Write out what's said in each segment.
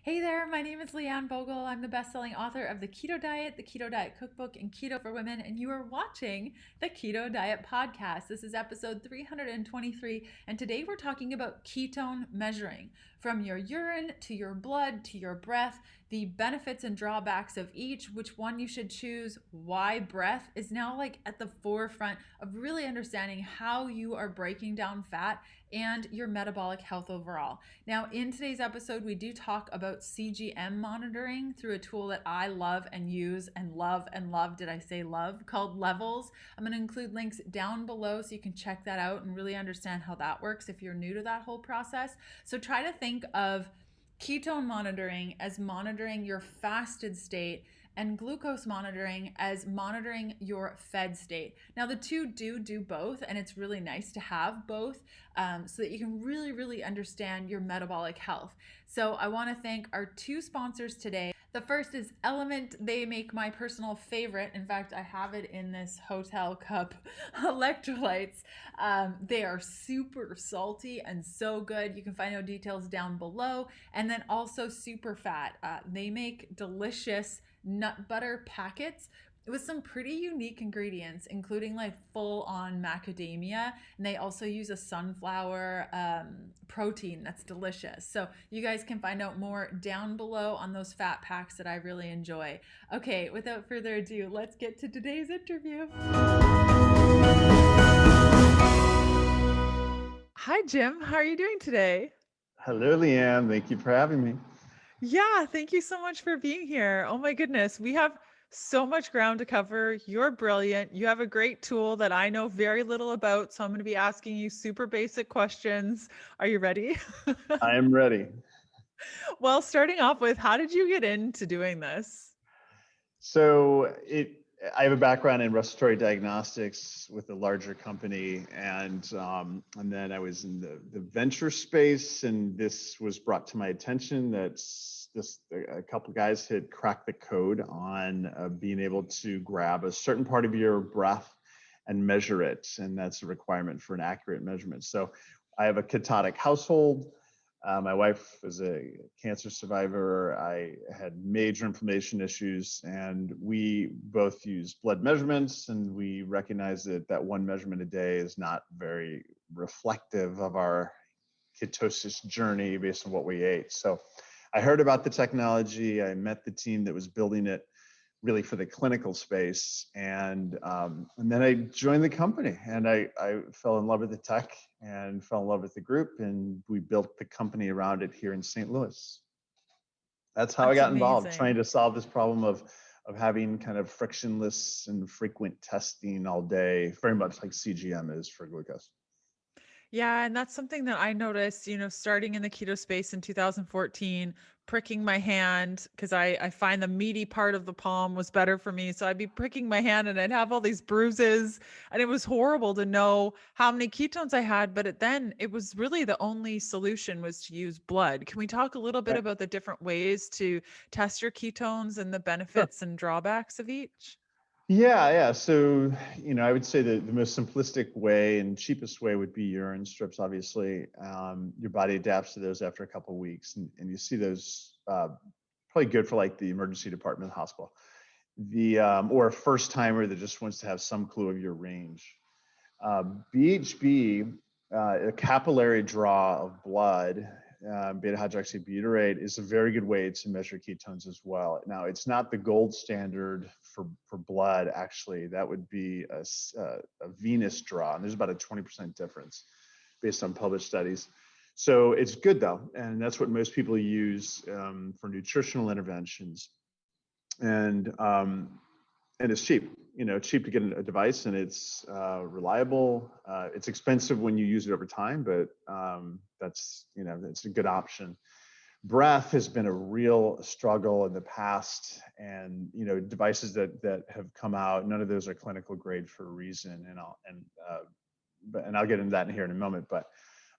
Hey there, my name is Leanne Vogel. I'm the best-selling author of The Keto Diet, The Keto Diet Cookbook, and Keto for Women, and you are watching the Keto Diet Podcast. This is episode 323, and today we're talking about ketone measuring. From your urine to your blood to your breath, the benefits and drawbacks of each, which one you should choose, why breath is now like at the forefront of really understanding how you are breaking down fat and your metabolic health overall. Now, in today's episode, we do talk about CGM monitoring through a tool that I love and use and love, did I say love, called Levels. I'm going to include links down below so you can check that out and really understand how that works if you're new to that whole process. So try to think of ketone monitoring as monitoring your fasted state and glucose monitoring as monitoring your fed state. Now, the two do both, and it's really nice to have both so that you can really understand your metabolic health. So I want to thank our two sponsors today. The first is LMNT. They make my personal favorite. In fact, I have it in this hotel cup, electrolytes. They are super salty and so good. You can find out details down below. And then also super fat. They make delicious nut butter packets with some pretty unique ingredients, including like full-on macadamia, and they also use a sunflower protein that's delicious. So you guys can find out more down below on those fat packs that I really enjoy. Okay, without further ado, let's get to today's interview. Hi, Jim. How are you doing today? Hello, Leanne. Thank you for having me. Yeah, thank you so much for being here. Oh my goodness, we have so much ground to cover. You're brilliant. You have a great tool that I know very little about, so I'm going to be asking you super basic questions. Are you ready? I am ready. Well, starting off with, how did you get into doing this? So I have a background in respiratory diagnostics with a larger company, and then I was in the venture space, and this was brought to my attention that a couple guys had cracked the code on being able to grab a certain part of your breath and measure it, and that's a requirement for an accurate measurement. So I have a ketotic household. My wife was a cancer survivor. I had major inflammation issues, and we both use blood measurements, and we recognize that one measurement a day is not very reflective of our ketosis journey based on what we ate. So I heard about the technology. I met the team that was building it really for the clinical space. And then I joined the company, and I fell in love with the tech and fell in love with the group, and we built the company around it here in St. Louis. That's how I That's got involved, amazing. trying to solve this problem of having kind of frictionless and frequent testing all day, very much like CGM is for glucose. Yeah, and that's something that I noticed, starting in the keto space in 2014, pricking my hand because I find the meaty part of the palm was better for me. So I'd be pricking my hand and I'd have all these bruises, and it was horrible to know how many ketones I had. But then it was really the only solution was to use blood. Can we talk a little bit Right. about the different ways to test your ketones and the Sure. benefits and drawbacks of each? Yeah. So, I would say the most simplistic way and cheapest way would be urine strips. Obviously, your body adapts to those after a couple of weeks, and you see those probably good for like the emergency department of the hospital, or a first timer that just wants to have some clue of your range. BHB, a capillary draw of blood, beta hydroxybutyrate, is a very good way to measure ketones as well. Now, it's not the gold standard for blood, actually. That would be a venous draw, and there's about a 20% difference based on published studies. So it's good, though, and that's what most people use for nutritional interventions. And it's cheap. It's cheap to get a device, and it's reliable. It's expensive when you use it over time, but that's a good option. Breath has been a real struggle in the past, and devices that have come out, none of those are clinical grade for a reason, and I'll get into that here in a moment. But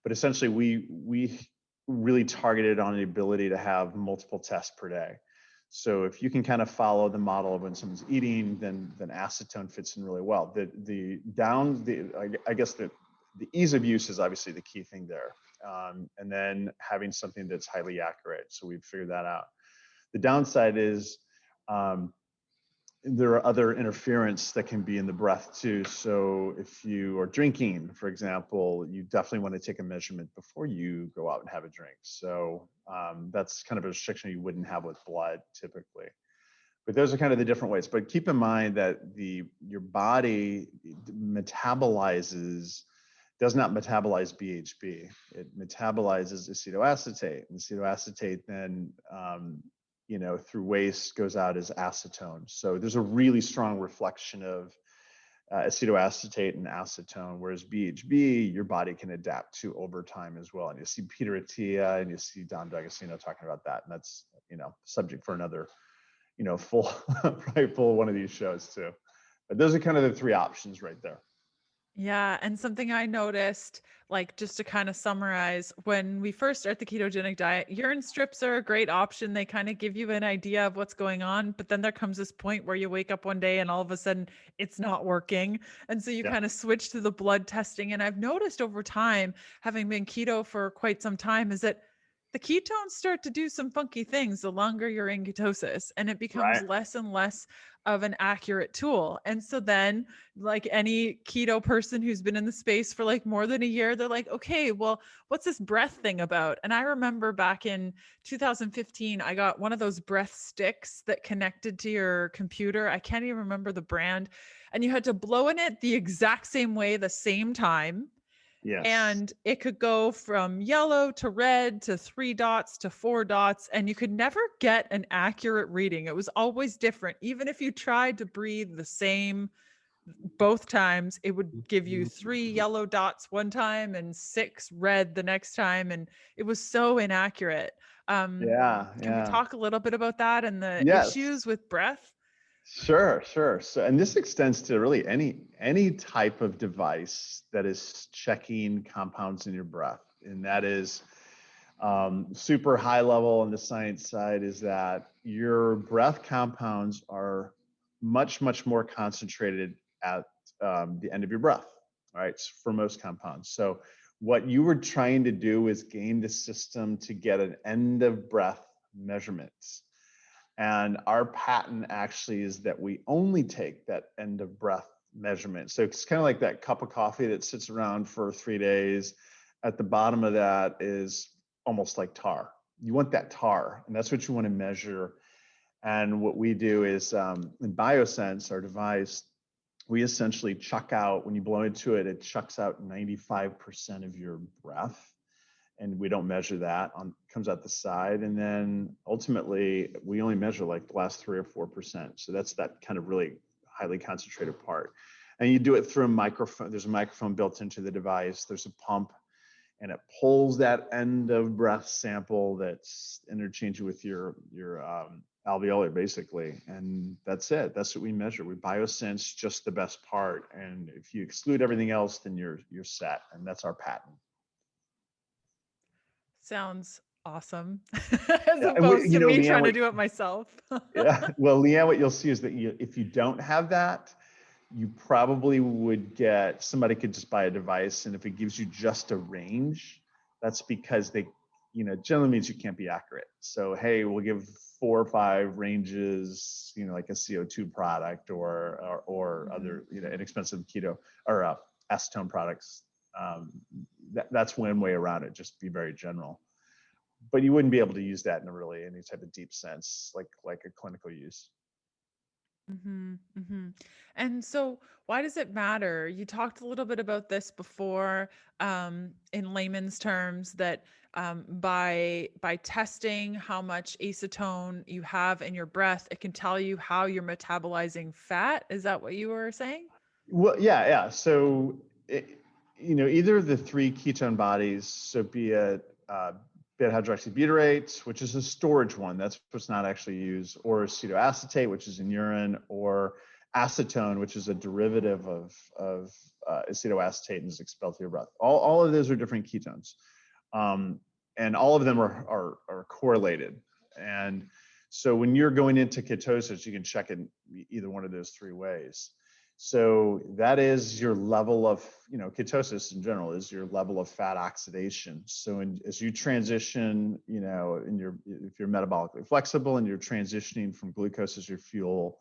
essentially, we really targeted on the ability to have multiple tests per day. So if you can kind of follow the model of when someone's eating, then acetone fits in really well. I guess the ease of use is obviously the key thing there. and then having something that's highly accurate. So we've figured that out. The downside is there are other interference that can be in the breath too. So if you are drinking, for example, you definitely want to take a measurement before you go out and have a drink. So that's kind of a restriction you wouldn't have with blood typically. But those are kind of the different ways. But keep in mind that your body does not metabolize BHB. It metabolizes acetoacetate. And acetoacetate then, through waste goes out as acetone. So there's a really strong reflection of acetoacetate and acetone, whereas BHB, your body can adapt to over time as well. And you see Peter Attia and you see Don D'Agostino talking about that. And that's, subject for another probably full one of these shows too. But those are kind of the three options right there. Yeah. And something I noticed, like just to kind of summarize, when we first start the ketogenic diet, urine strips are a great option. They kind of give you an idea of what's going on. But then there comes this point where you wake up one day and all of a sudden it's not working. And so you kind of switch to the blood testing. And I've noticed over time, having been keto for quite some time, is that the ketones start to do some funky things the longer you're in ketosis, and it becomes less and less of an accurate tool. And so then, like any keto person who's been in the space for like more than a year, they're like, okay, well, what's this breath thing about? And I remember back in 2015, I got one of those breath sticks that connected to your computer. I can't even remember the brand. And you had to blow in it the exact same way, the same time. Yes. And it could go from yellow to red to 3 dots to 4 dots. And you could never get an accurate reading. It was always different. Even if you tried to breathe the same both times, it would give you 3 yellow dots one time and 6 red the next time. And it was so inaccurate. Can we talk a little bit about that and the issues with breath? Sure. So, and this extends to really any type of device that is checking compounds in your breath. And that is super high level on the science side, is that your breath compounds are much, much more concentrated at the end of your breath, right? For most compounds. So what you were trying to do is game the system to get an end of breath measurements. And our patent actually is that we only take that end of breath measurement. So it's kind of like that cup of coffee that sits around for 3 days. At the bottom of that is almost like tar. You want that tar, and that's what you want to measure. And what we do is in Biosense, our device, we essentially chuck out, when you blow into it, it chucks out 95% of your breath. And we don't measure that, comes out the side. And then ultimately we only measure like the last 3 or 4%. So that's that kind of really highly concentrated part. And you do it through a microphone. There's a microphone built into the device. There's a pump, and it pulls that end of breath sample that's interchanged with your alveolar basically. And that's it. That's what we measure. We biosense just the best part. And if you exclude everything else, then you're set. And that's our patent. Sounds awesome. As opposed to me Leanne, trying to do it myself. Well, Leanne, what you'll see is that if you don't have that, you probably would somebody could just buy a device. And if it gives you just a range, that's because they, generally means you can't be accurate. So, hey, we'll give 4 or 5 ranges, like a CO2 product or other, inexpensive keto or acetone products. That's one way around it, just be very general. But you wouldn't be able to use that in any type of deep sense, like a clinical use. Mm-hmm, mm-hmm. And so why does it matter? You talked a little bit about this before, in layman's terms, that by testing how much acetone you have in your breath, it can tell you how you're metabolizing fat. Is that what you were saying? Well, yeah. So, either of the 3 ketone bodies, so be it beta-hydroxybutyrate, which is a storage one, that's what's not actually used, or acetoacetate, which is in urine, or acetone, which is a derivative of acetoacetate and is expelled through your breath. All of those are different ketones, and all of them are correlated. And so when you're going into ketosis, you can check in either one of those 3 ways. So that is your level of, ketosis in general is your level of fat oxidation. So as you transition, if you're metabolically flexible and you're transitioning from glucose as your fuel,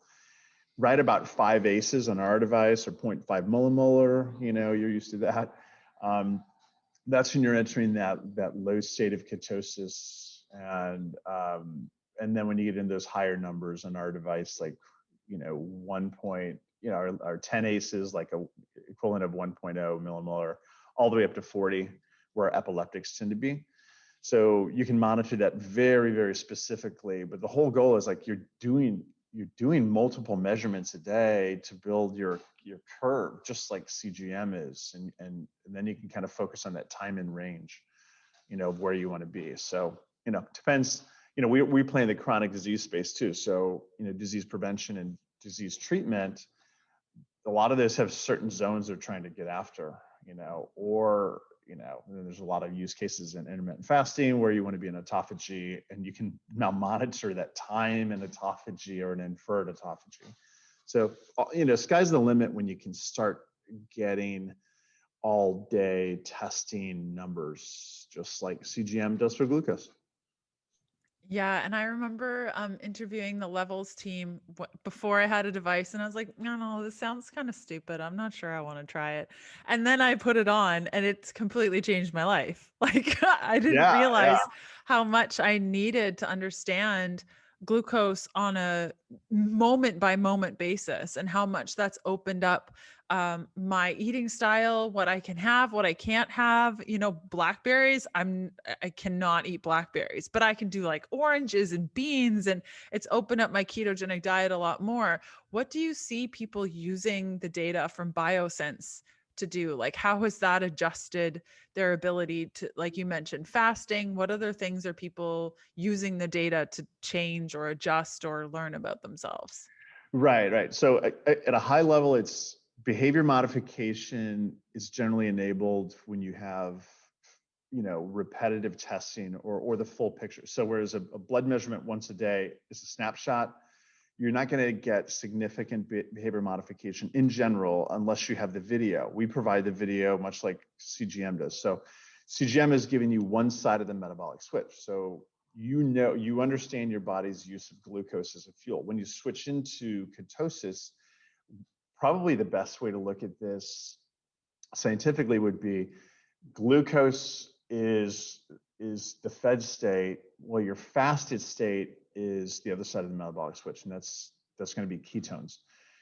right about 5 ACEs on our device, or 0.5 millimolar, you're used to that. That's when you're entering that low state of ketosis. And then when you get into those higher numbers on our device, like, 1 point, our 10 ACEs, like a equivalent of 1.0 millimolar, all the way up to 40, where epileptics tend to be. So you can monitor that very, very specifically. But the whole goal is like you're doing multiple measurements a day to build your curve, just like CGM is, and then you can kind of focus on that time in range, of where you want to be. So depends. We play in the chronic disease space too. So disease prevention and disease treatment, a lot of those have certain zones they're trying to get after, or and there's a lot of use cases in intermittent fasting where you want to be in autophagy, and you can now monitor that time in autophagy or an inferred autophagy. So, sky's the limit when you can start getting all day testing numbers, just like CGM does for glucose. Yeah, and I remember interviewing the levels team before I had a device, and I was like, no, this sounds kind of stupid. I'm not sure I want to try it. And then I put it on, and it's completely changed my life. Like I didn't Yeah. realize how much I needed to understand glucose on a moment by moment basis, and how much that's opened up my eating style, what I can have, what I can't have. Blackberries, I cannot eat blackberries, but I can do like oranges and beans, and it's opened up my ketogenic diet a lot more. What do you see people using the data from Biosense to do? Like, how has that adjusted their ability to, like you mentioned, fasting? What other things are people using the data to change or adjust or learn about themselves? Right. So at a high level, it's behavior modification is generally enabled when you have, repetitive testing or the full picture. So whereas a blood measurement once a day is a snapshot, you're not going to get significant behavior modification in general unless you have the video. We provide the video much like CGM does. So CGM is giving you one side of the metabolic switch. So you understand your body's use of glucose as a fuel. When you switch into ketosis, probably the best way to look at this scientifically would be glucose is the fed state, while your fasted state is the other side of the metabolic switch, and that's going to be ketones.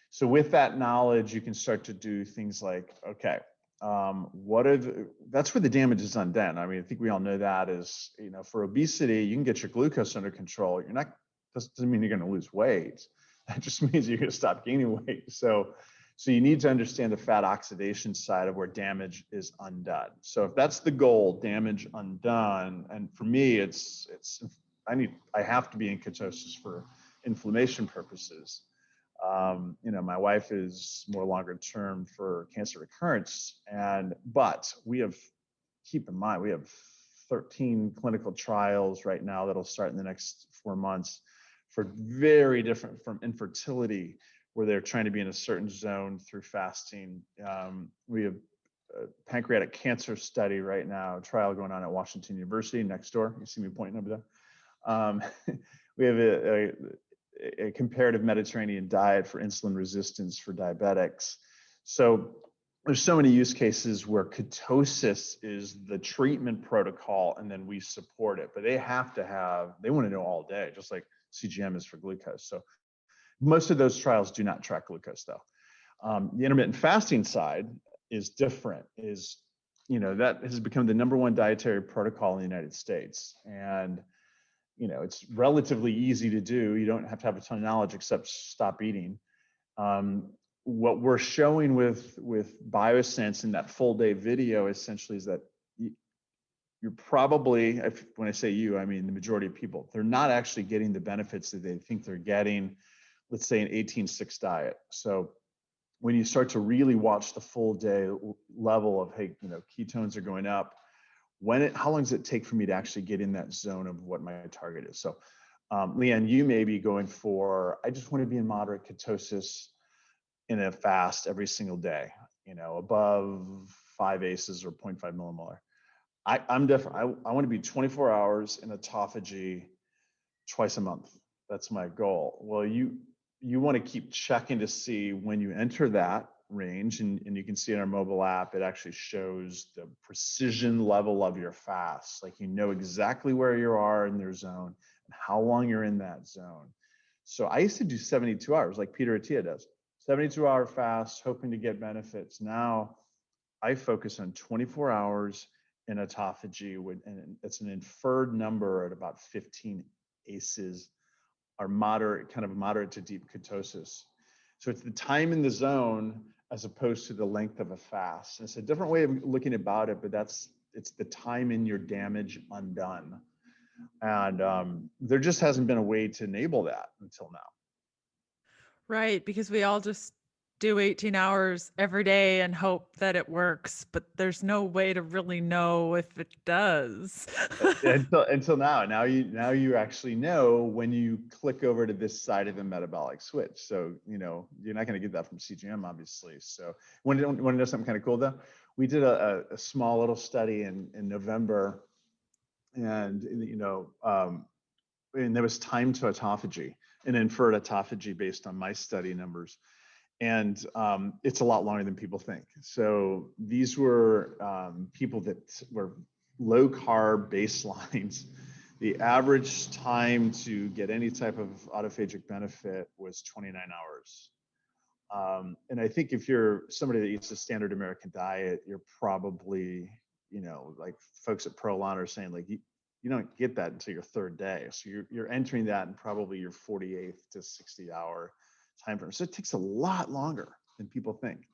So with that knowledge, you can start to do things like, okay, that's where the damage is undone. I mean, I think we all know that is, for obesity, you can get your glucose under control. Doesn't mean you're going to lose weight. That just means you're going to stop gaining weight. So you need to understand the fat oxidation side of where damage is undone. So if that's the goal, damage undone, and for me, I have to be in ketosis for inflammation purposes. My wife is more longer term for cancer recurrence, but keep in mind, we have 13 clinical trials right now that'll start in the next 4 months for very different, from infertility, where they're trying to be in a certain zone through fasting. We have a pancreatic cancer study right now, a trial going on at Washington University next door. You see me pointing over there. We have a comparative Mediterranean diet for insulin resistance for diabetics. So there's so many use cases where ketosis is the treatment protocol, and then we support it. But they want to know all day, just like CGM is for glucose. So most of those trials do not track glucose, though. The intermittent fasting side is different. That has become the #1 dietary protocol in the United States, and it's relatively easy to do. You don't have to have a ton of knowledge except stop eating. What we're showing with Biosense in that full day video essentially is that you're probably, when I say you, I mean the majority of people, they're not actually getting the benefits that they think they're getting, let's say an 18-6 diet. So when you start to really watch the full day level of, hey, ketones are going up, how long does it take for me to actually get in that zone of what my target is? So Leanne, you may be going for, I just want to be in moderate ketosis, in a fast every single day, above 5 ACEs or 0.5 millimolar. I'm different. I want to be 24 hours in autophagy twice a month. That's my goal. Well, you want to keep checking to see when you enter that range, and you can see in our mobile app, it actually shows the precision level of your fast. Like, exactly where you are in their zone and how long you're in that zone. So I used to do 72 hours like Peter Attia does, 72-hour fast, hoping to get benefits. Now I focus on 24 hours in autophagy, and it's an inferred number at about 15 ACEs, are moderate to deep ketosis. So it's the time in the zone as opposed to the length of a fast. And it's a different way of looking about it, but it's the time in your damage undone. And there just hasn't been a way to enable that until now. Right, because we all just do 18 hours every day and hope that it works, but there's no way to really know if it does. until now you actually know when you click over to this side of the metabolic switch. So you're not going to get that from CGM, obviously. So want to know something kind of cool though? We did a small little study in November, and and there was time to autophagy and inferred autophagy based on my study numbers. And it's a lot longer than people think. So these were people that were low carb baselines. The average time to get any type of autophagic benefit was 29 hours. And I think if you're somebody that eats a standard American diet, you're probably, like folks at Prolon are saying, like, you don't get that until your third day. So you're entering that in probably your 48th to 60-hour time frame. So it takes a lot longer than people think.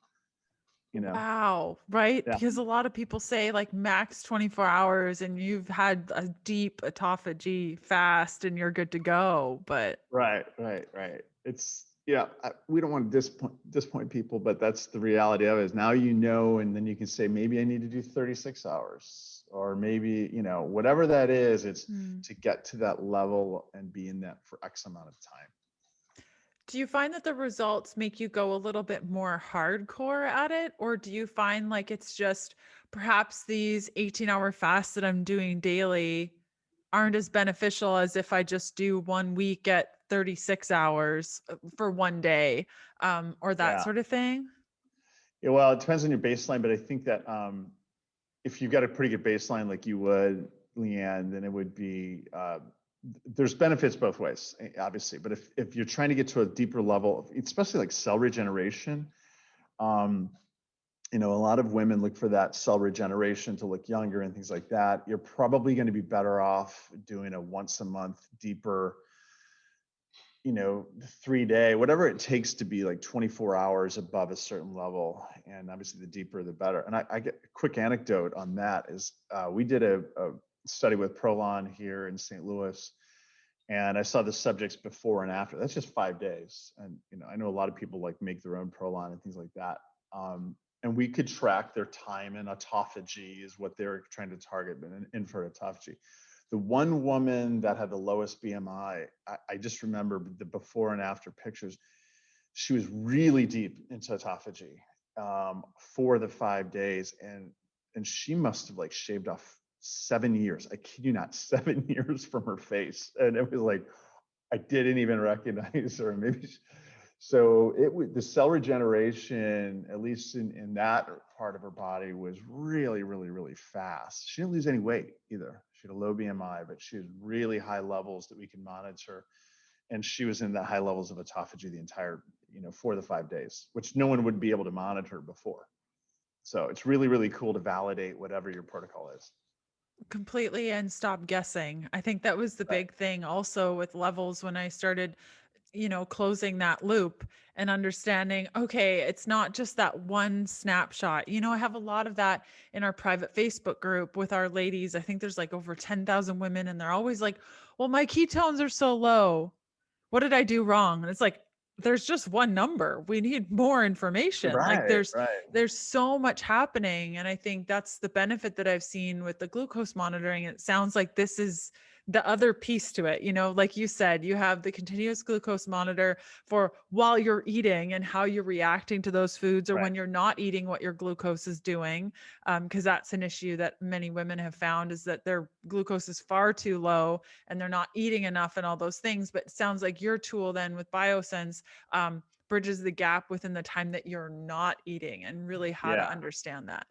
Wow, right? Yeah. Because a lot of people say like max 24 hours and you've had a deep autophagy fast and you're good to go. But Right. It's we don't want to disappoint people, but that's the reality of it. Is now and then you can say maybe I need to do 36 hours, or maybe whatever that is. It's to get to that level and be in that for X amount of time. do you find that the results make you go a little bit more hardcore at it? Or do you find like it's just perhaps these 18-hour fasts that I'm doing daily aren't as beneficial as if I just do 1 week at 36 hours for one day, or that sort of thing? Yeah, well, it depends on your baseline, but I think that if you've got a pretty good baseline like you would, Leanne, then it would be there's benefits both ways, obviously. But if you're trying to get to a deeper level, especially like cell regeneration, a lot of women look for that cell regeneration to look younger and things like that. You're probably going to be better off doing a once a month deeper, 3-day, whatever it takes to be like 24 hours above a certain level. And obviously the deeper, the better. And I get a quick anecdote on that is we did a study with Prolon here in St. Louis, and I saw the subjects before and after. That's just 5 days. And, I know a lot of people like make their own Prolon and things like that. And we could track their time in autophagy is what they were trying to target, but inferred autophagy. The one woman that had the lowest BMI, I just remember the before and after pictures. She was really deep into autophagy for the 5 days. And she must have like shaved off 7 years. I kid you not, 7 years from her face. And it was like, I didn't even recognize her. So the cell regeneration, at least in that part of her body, was really, really, really fast. She didn't lose any weight either. She had a low BMI, but she had really high levels that we can monitor. And she was in the high levels of autophagy the entire, 4 to 5 days, which no one would be able to monitor before. So it's really, really cool to validate whatever your protocol is. Completely, and stop guessing. I think that was the big thing also with levels when I started, closing that loop and understanding, okay, it's not just that one snapshot. I have a lot of that in our private Facebook group with our ladies. I think there's like over 10,000 women, and they're always like, well, my ketones are so low. What did I do wrong? And it's like, there's just one number. We need more information. Like there's so much happening. And I think that's the benefit that I've seen with the glucose monitoring. It sounds like this is the other piece to it, like you said, you have the continuous glucose monitor for while you're eating and how you're reacting to those foods, or Right. when you're not eating, what your glucose is doing. Because that's an issue that many women have found, is that their glucose is far too low and they're not eating enough and all those things. But it sounds like your tool then with Biosense bridges the gap within the time that you're not eating, and really how to Yeah. understand that.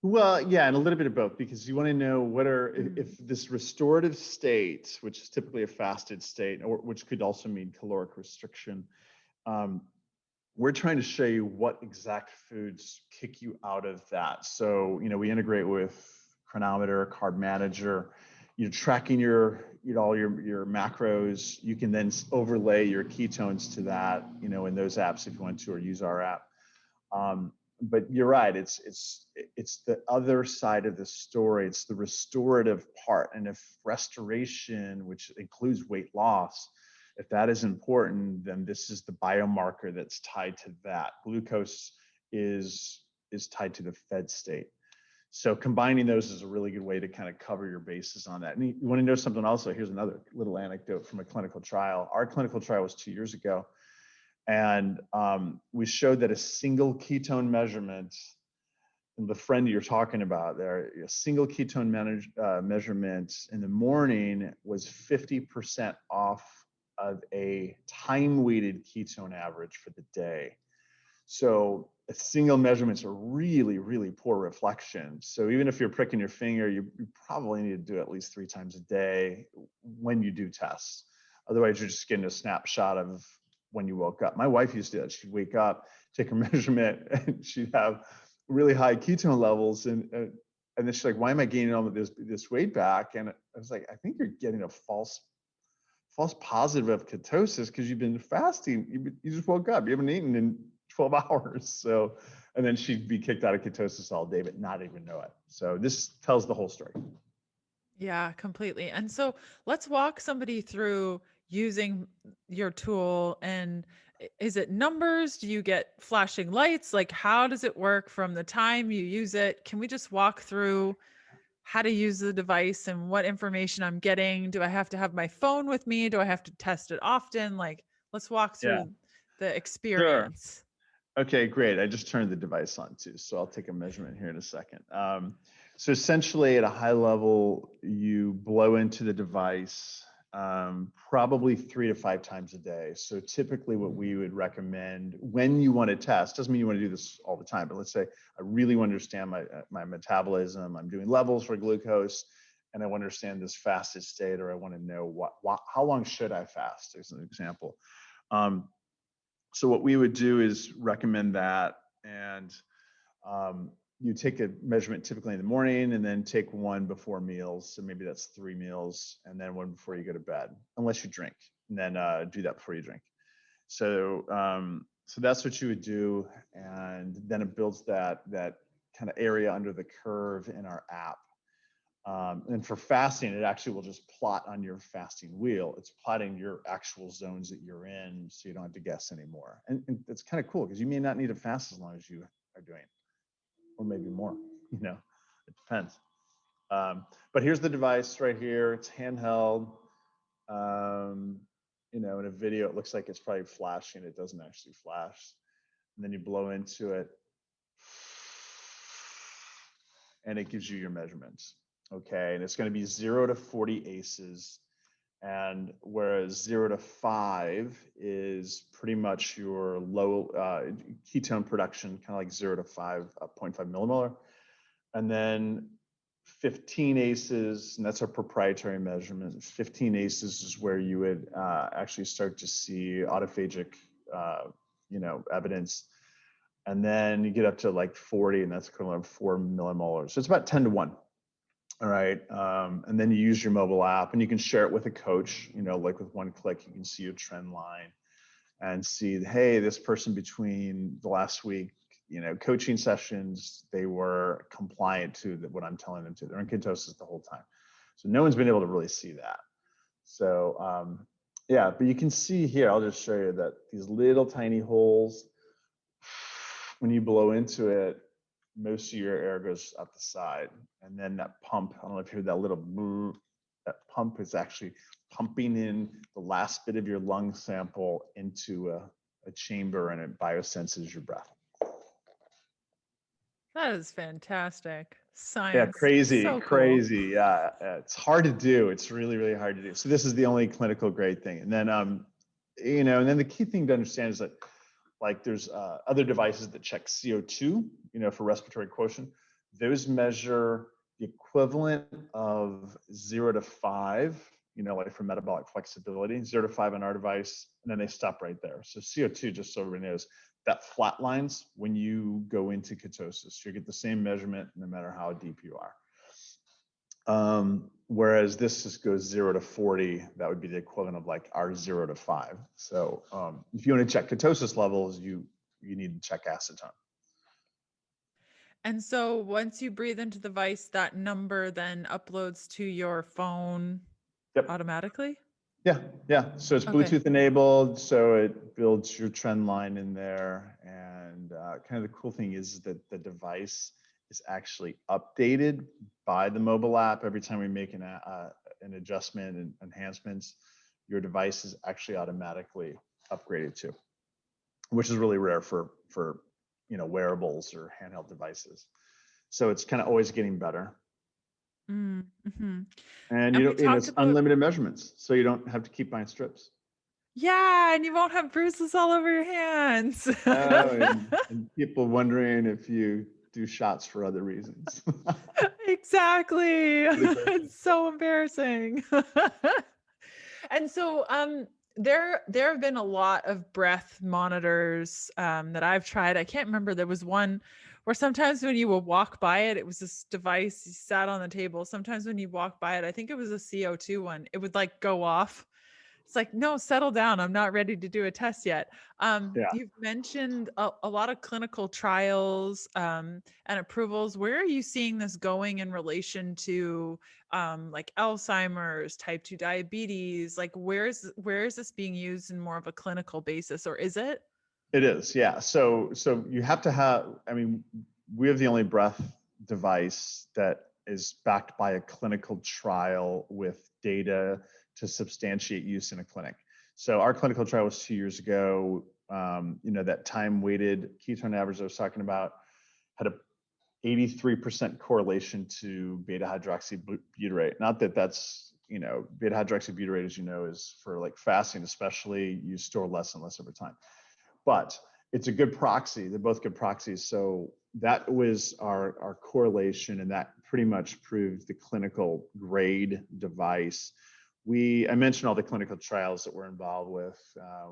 Well, yeah, and a little bit of both, because you want to know what are, if Mm. this restorative state, which is typically a fasted state, or which could also mean caloric restriction, um, we're trying to show you what exact foods kick you out of that. So, we integrate with Chronometer, Carb Manager. You're tracking all your macros. You can then overlay your ketones to that, in those apps if you want to, or use our app. But you're right. It's the other side of the story. It's the restorative part. And if restoration, which includes weight loss, if that is important, then this is the biomarker that's tied to that. Glucose is tied to the fed state. So combining those is a really good way to kind of cover your bases on that. And you want to know something also, here's another little anecdote from a clinical trial. Our clinical trial was 2 years ago. And we showed that a single ketone measurement, and the friend you're talking about there, a single ketone measurement in the morning was 50% off of a time-weighted ketone average for the day. So a single measurement's a really, really poor reflection. So even if you're pricking your finger, you probably need to do it at least 3 times a day when you do tests. Otherwise, you're just getting a snapshot of when you woke up. My wife used to do that. She'd wake up, take her measurement, and she'd have really high ketone levels. And then she's like, why am I gaining all of this weight back? And I was like, I think you're getting a false positive of ketosis because you've been fasting. You just woke up. You haven't eaten in 12 hours. So, and then she'd be kicked out of ketosis all day, but not even know it. So this tells the whole story. Yeah, completely. And so let's walk somebody through using your tool. And is it numbers? Do you get flashing lights? Like, how does it work from the time you use it? Can we just walk through how to use the device and what information I'm getting? Do I have to have my phone with me? Do I have to test it often? Like, let's walk Yeah, through the sure. experience. Okay, great. I just turned the device on too, so I'll take a measurement here in a second. So essentially, at a high level, you blow into the device probably 3 to 5 times a day. So typically, what we would recommend when you want to test, doesn't mean you want to do this all the time, but let's say I really want to understand my metabolism. I'm doing levels for glucose, and I want to understand this fasted state, or I want to know how long should I fast, as an example. So what we would do is recommend that, and you take a measurement typically in the morning, and then take one before meals. So maybe that's 3 meals, and then one before you go to bed, unless you drink, and then do that before you drink. So so that's what you would do, and then it builds that kind of area under the curve in our app. And for fasting, it actually will just plot on your fasting wheel. It's plotting your actual zones that you're in, so you don't have to guess anymore. And it's kind of cool because you may not need to fast as long as you are doing, or maybe more. It depends. But here's the device right here. It's handheld. In a video, it looks like it's probably flashing. It doesn't actually flash. And then you blow into it, and it gives you your measurements. Okay, and it's going to be 0 to 40 ACEs, and whereas 0 to 5 is pretty much your low ketone production, kind of like 0 to 5.5 millimolar, and then 15 ACEs, and that's our proprietary measurement. 15 ACEs is where you would actually start to see autophagic, evidence. And then you get up to like 40, and that's equivalent of 4 millimolar. So it's about 10 to 1. All right. And then you use your mobile app, and you can share it with a coach, like with one click, you can see your trend line and see, hey, this person between the last week, coaching sessions, they were compliant to what I'm telling them to. They're in ketosis the whole time. So no one's been able to really see that. So yeah, but you can see here, I'll just show you that these little tiny holes, when you blow into it, most of your air goes up the side. And then that pump, I don't know if you heard that little That pump is actually pumping in the last bit of your lung sample into a chamber, and it biosenses your breath. That is fantastic. Yeah, Science. crazy, So cool. crazy. Yeah, it's hard to do. It's really, really hard to do. So this is the only clinical grade thing. And then, and then the key thing to understand is that, like, there's other devices that check CO2, for respiratory quotient. Those measure the equivalent of 0 to 5, like for metabolic flexibility, 0 to 5 on our device, and then they stop right there. So CO2, just so everybody knows, that flatlines when you go into ketosis. You get the same measurement no matter how deep you are. Whereas this just goes 0 to 40, that would be the equivalent of like our 0 to 5. So if you want to check ketosis levels, you need to check acetone. And so once you breathe into the device, that number then uploads to your phone automatically? Yeah. So it's Okay. Bluetooth enabled, so it builds your trend line in there. And kind of the cool thing is that the device is actually updated by the mobile app every time we make an adjustment and enhancements. Your device is actually automatically upgraded to, which is really rare for wearables or handheld devices. So it's kind of always getting better. Mm-hmm. And it's unlimited measurements, so you don't have to keep buying strips. Yeah, and you won't have bruises all over your hands. And people wondering if you do shots for other reasons. Exactly. It's so embarrassing. And so there have been a lot of breath monitors that I've tried. I can't remember. There was one where sometimes when you would walk by it, it was this device you sat on the table. Sometimes when you walk by it, I think it was a CO2 one, it would like go off. It's like, no, settle down. I'm not ready to do a test yet. You've mentioned a lot of clinical trials and approvals. Where are you seeing this going in relation to like Alzheimer's, type 2 diabetes? Like where is this being used in more of a clinical basis, or is it? It is, yeah. So you have to have, we have the only breath device that is backed by a clinical trial with data to substantiate use in a clinic. So our clinical trial was 2 years ago. That time-weighted ketone average I was talking about had a 83% correlation to beta hydroxybutyrate. Not that that's, beta hydroxybutyrate, as you know, is for like fasting, especially, you store less and less over time. But it's a good proxy. They're both good proxies. So that was our correlation, and that pretty much proved the clinical grade device. I mentioned all the clinical trials that we're involved with.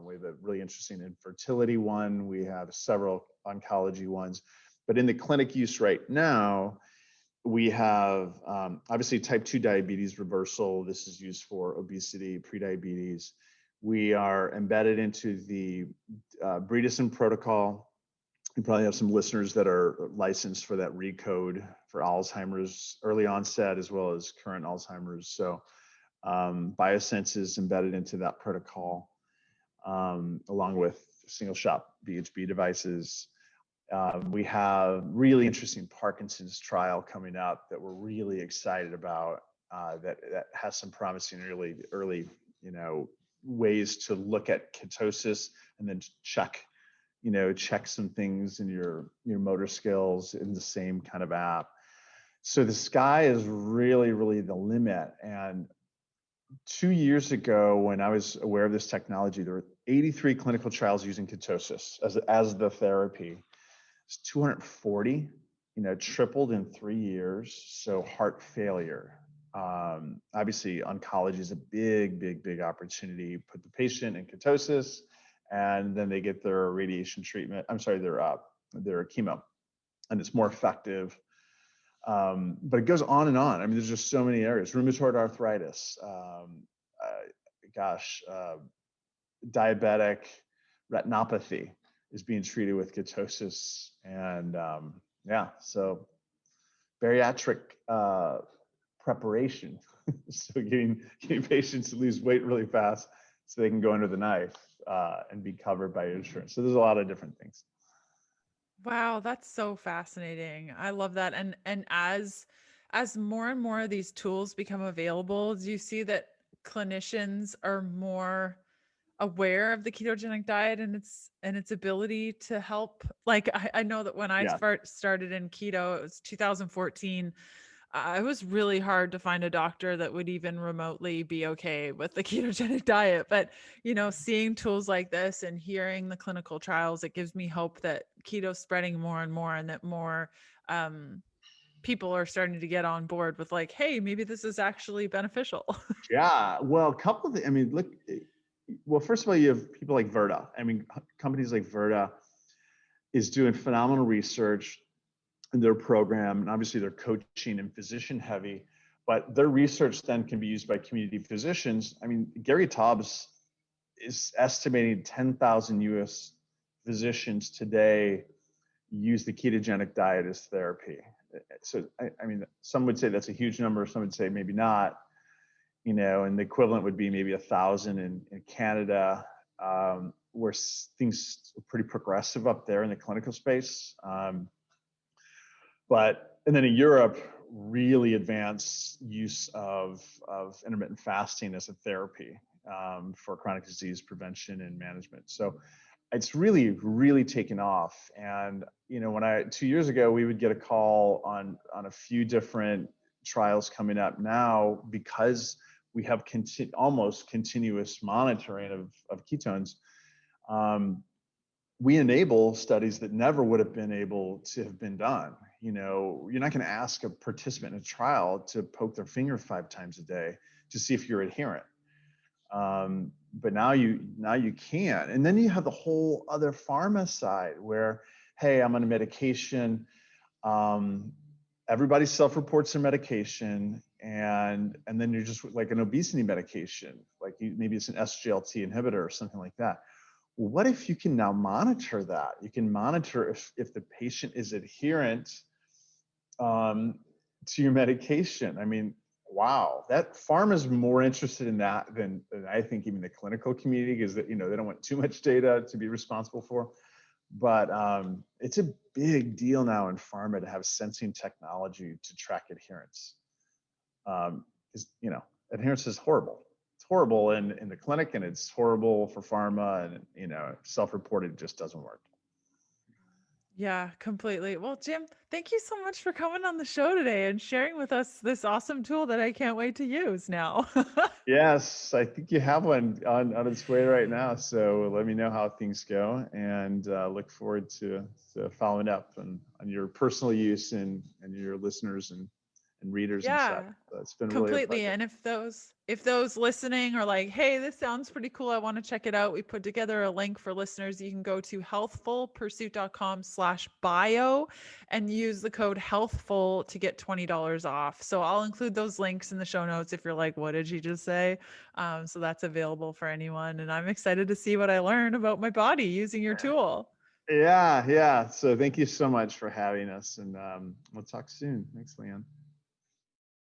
We have a really interesting infertility one. We have several oncology ones. But in the clinic use right now, we have obviously type 2 diabetes reversal. This is used for obesity, prediabetes. We are embedded into the Bredesen protocol. You probably have some listeners that are licensed for that recode for Alzheimer's, early onset, as well as current Alzheimer's. So Biosense is embedded into that protocol, along with single shot BHB devices. We have really interesting Parkinson's trial coming up that we're really excited about. That has some promising early ways to look at ketosis and then check some things in your motor skills in the same kind of app. So the sky is really, really the limit. And 2 years ago, when I was aware of this technology, there were 83 clinical trials using ketosis as the therapy. It's 240, tripled in 3 years. So heart failure. Obviously, oncology is a big, big, big opportunity. Put the patient in ketosis, and then they get their radiation treatment. Their chemo, and it's more effective. But it goes on and on. There's just so many areas. Rheumatoid arthritis, diabetic retinopathy is being treated with ketosis, and so bariatric preparation. So getting patients to lose weight really fast so they can go under the knife and be covered by insurance. So there's a lot of different things. Wow, that's so fascinating. I love that. And as as more and more of these tools become available, do you see that clinicians are more aware of the ketogenic diet and its ability to help? Like I know that when I Yeah. started in keto, it was 2014. It was really hard to find a doctor that would even remotely be okay with the ketogenic diet. But, seeing tools like this and hearing the clinical trials, it gives me hope that keto's spreading more and more, and that more um, people are starting to get on board with like, hey, maybe this is actually beneficial. Yeah. Well, a couple of things. I mean, look, well, first of all, you have people like Virta. I mean, companies like Virta is doing phenomenal research in their program, and obviously they're coaching and physician heavy, but their research then can be used by community physicians. I mean, Gary Taubes is estimating 10,000 US physicians today use the ketogenic diet as therapy. So, I mean, some would say that's a huge number, some would say maybe not, and the equivalent would be maybe 1,000 in Canada, where things are pretty progressive up there in the clinical space. And then in Europe, really advanced use of intermittent fasting as a therapy for chronic disease prevention and management. So it's really, really taken off. And, when 2 years ago, we would get a call on a few different trials coming up now, because we have almost continuous monitoring of ketones. We enable studies that never would have been able to have been done. You're not going to ask a participant in a trial to poke their finger 5 times a day to see if you're adherent. But now you can. And then you have the whole other pharma side where, hey, I'm on a medication. Everybody self-reports their medication, and then you're just like an obesity medication, like maybe it's an SGLT inhibitor or something like that. Well, what if you can now monitor that? You can monitor if the patient is adherent to your medication. I mean, wow, that pharma is more interested in that than I think even the clinical community, because they don't want too much data to be responsible for. But it's a big deal now in pharma to have sensing technology to track adherence. Because adherence is horrible. It's horrible in the clinic, and it's horrible for pharma, and self-reported just doesn't work. Yeah, completely. Well, Jim, thank you so much for coming on the show today and sharing with us this awesome tool that I can't wait to use now. Yes, I think you have one on its way right now. So let me know how things go, and look forward to following up on your personal use and your listeners and readers and such. Yeah, So it's been really a completely. pleasure. And if those listening are like, hey, this sounds pretty cool, I want to check it out, we put together a link for listeners. You can go to healthfulpursuit.com/bio and use the code healthful to get $20 off. So I'll include those links in the show notes if you're like, what did she just say? So that's available for anyone. And I'm excited to see what I learn about my body using your tool. Yeah. So thank you so much for having us, and we'll talk soon. Thanks, Leanne.